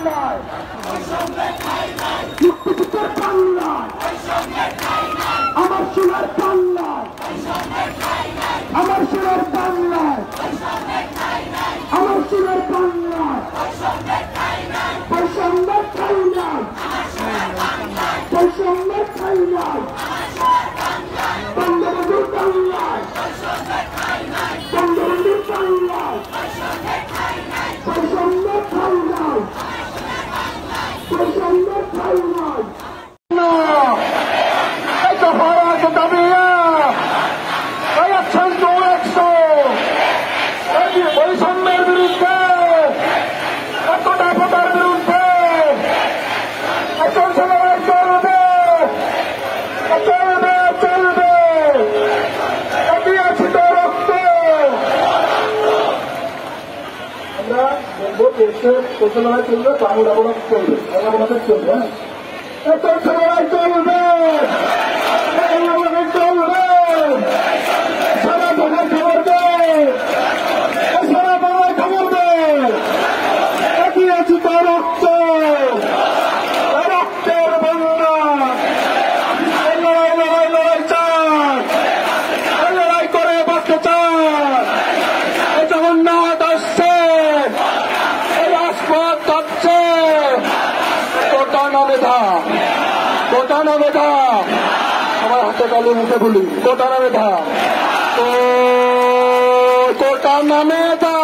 বাংলায় মুক্তিযুদ্ধের বাংলায় আমার সোনার বাংলায় আমার সোনার বাংলায় আমার সোনার বাংলায় বৈষম্যের ঠাই নাই বৈষম্যের ঠাই নাই বঙ্গবন্ধুর বাংলায় বঙ্গবন্ধুর বাংলায় বৈষম্যের ঠাই নাই বৈষম্যের ঠাই নাই বৈষম্যের বিরুদ্ধে একতাপতার বিরুদ্ধে এখন লড়াই চলবে চলবে চলবে আছি তো রক্ত আমরা বলবো দেশে কোথাও লড়াই চলবে বাংলা বলার চলবে বাংলা বলাতে চলবে হ্যাঁ এখন লড়াই চলবে চলবে সারা বাংলার খবর দেয় সারা বাংলার খবর দেয় এগিয়ে আছি তো রক্ত রক্তের বন্যা লড়াই লড়াই লড়াই চান লড়াই করে বাঁচতে চান জগন্নাথ আসছে রাজপথ যাচ্ছে কোটা না মেধা আমার হাতে তালে মুখে বলি কোটা না মেধা কোটা না মেধা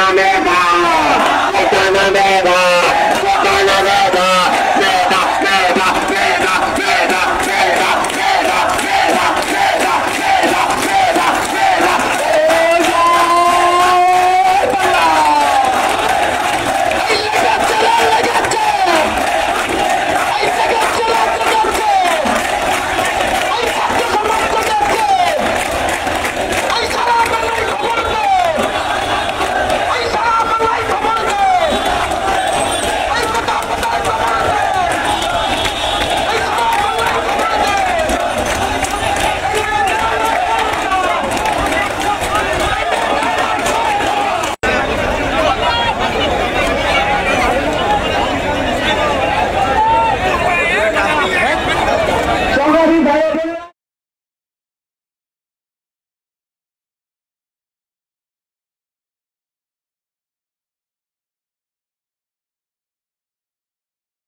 বিরুদ্ধে